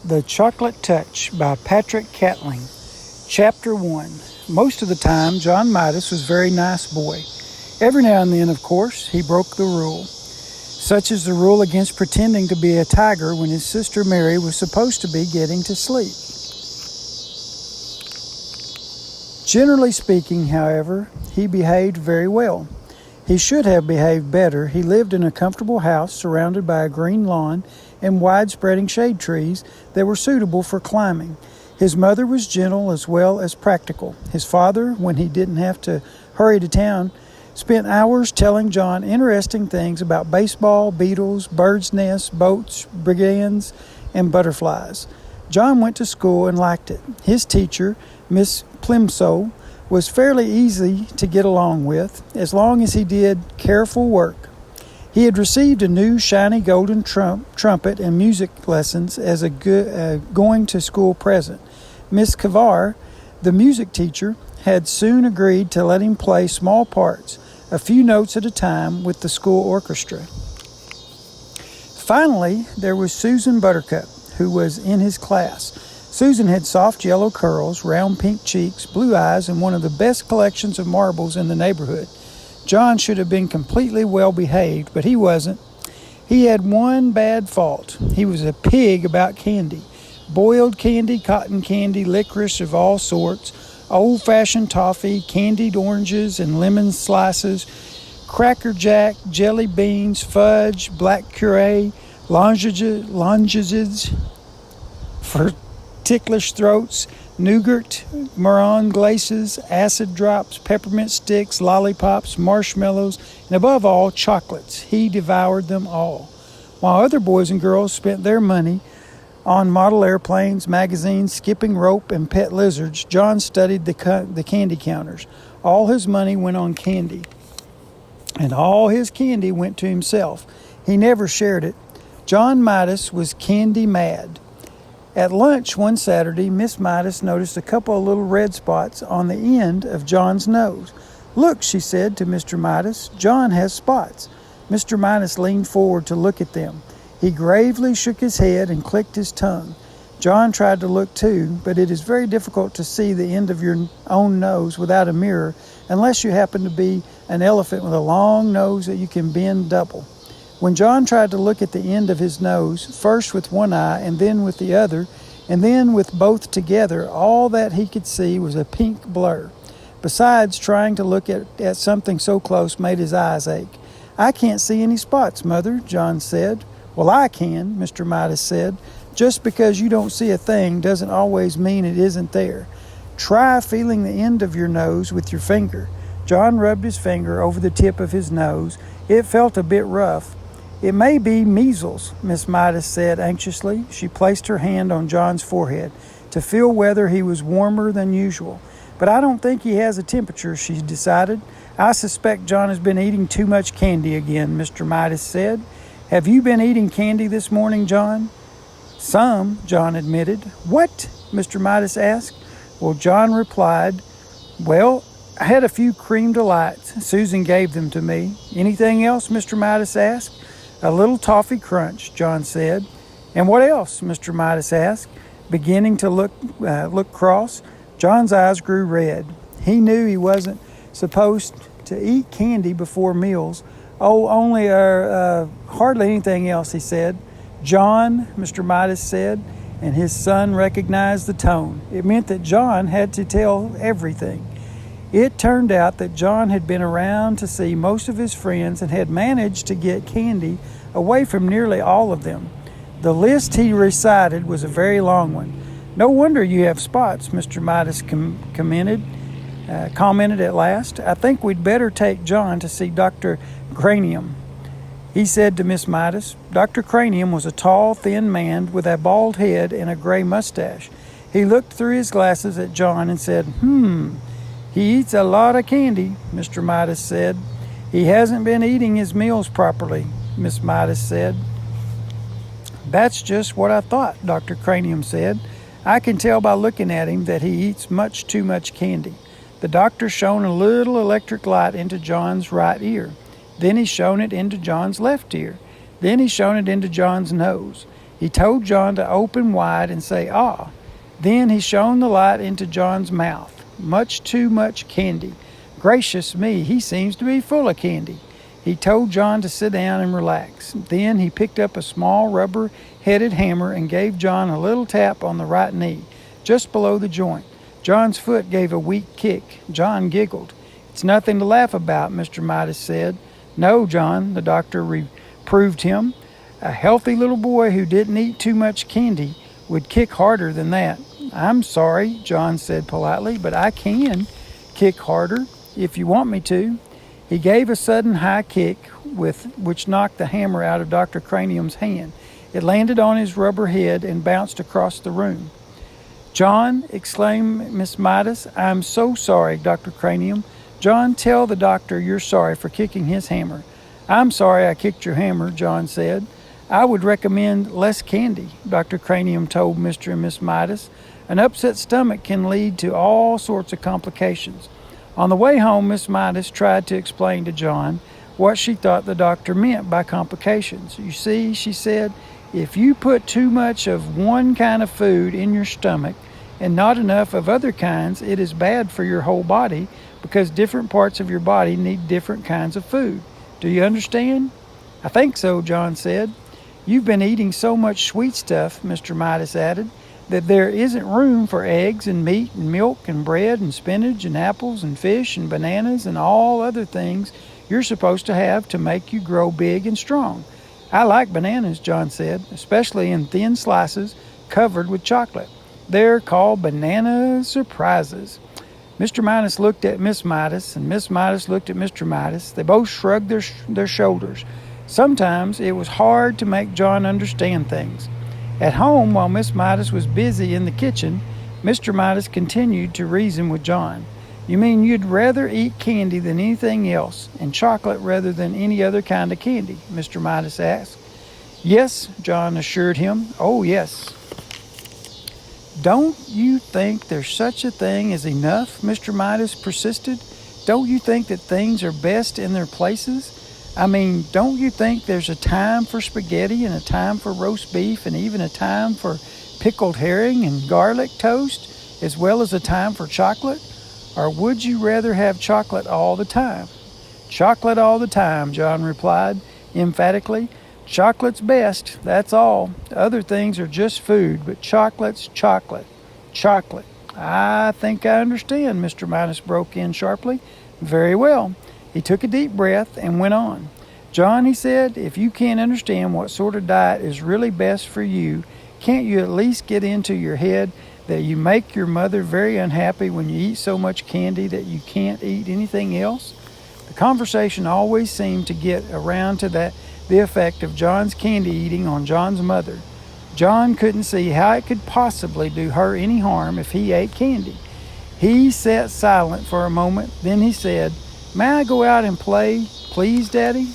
The Chocolate Touch by Patrick Catling. Chapter 1. Most of the time, John Midas was a very nice boy. Every now and then, of course, he broke the rule. Such as the rule against pretending to be a tiger when his sister Mary was supposed to be getting to sleep. Generally speaking, however, he behaved very well. He should have behaved better. He lived in a comfortable house surrounded by a green lawn and wide-spreading shade trees that were suitable for climbing. His mother was gentle as well as practical. His father, when he didn't have to hurry to town, spent hours telling John interesting things about baseball, beetles, birds' nests, boats, brigands, and butterflies. John went to school and liked it. His teacher, Miss Plimsoll, was fairly easy to get along with, as long as he did careful work. He had received a new shiny golden trumpet and music lessons as a going-to-school present. Miss Kavar, the music teacher, had soon agreed to let him play small parts, a few notes at a time, with the school orchestra. Finally, there was Susan Buttercup, who was in his class. Susan had soft yellow curls, round pink cheeks, blue eyes, and one of the best collections of marbles in the neighborhood. John should have been completely well behaved, but he wasn't. He had one bad fault. He was a pig about candy. Boiled candy, cotton candy, licorice of all sorts, old-fashioned toffee, candied oranges and lemon slices, Cracker Jack, jelly beans, fudge, black curé, longages for ticklish throats, nougat, marron glaces, acid drops, peppermint sticks, lollipops, marshmallows, and above all, chocolates. He devoured them all. While other boys and girls spent their money on model airplanes, magazines, skipping rope, and pet lizards, John studied the candy counters. All his money went on candy, and all his candy went to himself. He never shared it. John Midas was candy mad. At lunch one Saturday, Miss Midas noticed a couple of little red spots on the end of John's nose. "Look," she said to Mr. Midas, "John has spots." Mr. Midas leaned forward to look at them. He gravely shook his head and clicked his tongue. John tried to look too, but it is very difficult to see the end of your own nose without a mirror, unless you happen to be an elephant with a long nose that you can bend double. When John tried to look at the end of his nose, first with one eye and then with the other, and then with both together, all that he could see was a pink blur. Besides, trying to look at something so close made his eyes ache. "I can't see any spots, Mother," John said. "Well, I can," Mr. Midas said. "Just because you don't see a thing doesn't always mean it isn't there. Try feeling the end of your nose with your finger." John rubbed his finger over the tip of his nose. It felt a bit rough. "It may be measles," Miss Midas said anxiously. She placed her hand on John's forehead to feel whether he was warmer than usual. "But I don't think he has a temperature," she decided. "I suspect John has been eating too much candy again," Mr. Midas said. "Have you been eating candy this morning, John?" "Some," John admitted. "What?" Mr. Midas asked. Well, John replied, "Well, I had a few cream delights. Susan gave them to me." "Anything else?" Mr. Midas asked. "A little toffee crunch," John said. "And what else?" Mr. Midas asked, beginning to look cross. John's eyes grew red. He knew he wasn't supposed to eat candy before meals. "Oh, only hardly anything else," he said. "John," Mr. Midas said, and his son recognized the tone. It meant that John had to tell everything. It turned out that John had been around to see most of his friends and had managed to get candy away from nearly all of them. The list he recited was a very long one. "No wonder you have spots," Mr. Midas commented at last. "I think we'd better take John to see Dr. Cranium," he said to Miss Midas. Dr. Cranium was a tall, thin man with a bald head and a gray mustache. He looked through his glasses at John and said, "He eats a lot of candy," Mr. Midas said. "He hasn't been eating his meals properly," Miss Midas said. "That's just what I thought," Dr. Cranium said. "I can tell by looking at him that he eats much too much candy." The doctor shone a little electric light into John's right ear. Then he shone it into John's left ear. Then he shone it into John's nose. He told John to open wide and say, "Ah." Then he shone the light into John's mouth. Much too much candy. Gracious me, he seems to be full of candy. He told John to sit down and relax. Then he picked up a small rubber-headed hammer and gave John a little tap on the right knee, just below the joint. John's foot gave a weak kick. John giggled. "It's nothing to laugh about," Mr. Midas said. "No, John," the doctor reproved him. "A healthy little boy who didn't eat too much candy would kick harder than that." "I'm sorry," John said politely, "but I can kick harder if you want me to." He gave a sudden high kick which knocked the hammer out of Dr. Cranium's hand. It landed on his rubber head and bounced across the room. "John," exclaimed Miss Midas, "I'm so sorry, Dr. Cranium." "John, tell the doctor you're sorry for kicking his hammer." "I'm sorry I kicked your hammer," John said. "I would recommend less candy," Dr. Cranium told Mr. and Miss Midas. "An upset stomach can lead to all sorts of complications." On the way home, Miss Midas tried to explain to John what she thought the doctor meant by complications. "You see," she said, "if you put too much of one kind of food in your stomach and not enough of other kinds, it is bad for your whole body because different parts of your body need different kinds of food. Do you understand?" "I think so," John said. "You've been eating so much sweet stuff," Mr. Midas added, "that there isn't room for eggs and meat and milk and bread and spinach and apples and fish and bananas and all other things you're supposed to have to make you grow big and strong." "I like bananas," John said, "especially in thin slices covered with chocolate. They're called banana surprises." Mr. Midas looked at Miss Midas, and Miss Midas looked at Mr. Midas. They both shrugged their shoulders. Sometimes it was hard to make John understand things. At home, while Miss Midas was busy in the kitchen, Mr. Midas continued to reason with John. "You mean you'd rather eat candy than anything else, and chocolate rather than any other kind of candy?" Mr. Midas asked. "Yes," John assured him. "Oh, yes." "Don't you think there's such a thing as enough?" Mr. Midas persisted. "Don't you think that things are best in their places? I mean, don't you think there's a time for spaghetti and a time for roast beef and even a time for pickled herring and garlic toast, as well as a time for chocolate? Or would you rather have chocolate all the time?" "Chocolate all the time," John replied emphatically. "Chocolate's best, that's all. Other things are just food, but chocolate's chocolate. Chocolate." "I think I understand," Mr. Midas broke in sharply. "Very well." He took a deep breath and went on. "John," he said, "if you can't understand what sort of diet is really best for you, can't you at least get into your head that you make your mother very unhappy when you eat so much candy that you can't eat anything else?" The conversation always seemed to get around to the effect of John's candy eating on John's mother. John couldn't see how it could possibly do her any harm if he ate candy. He sat silent for a moment. Then he said, "May I go out and play, please, Daddy?"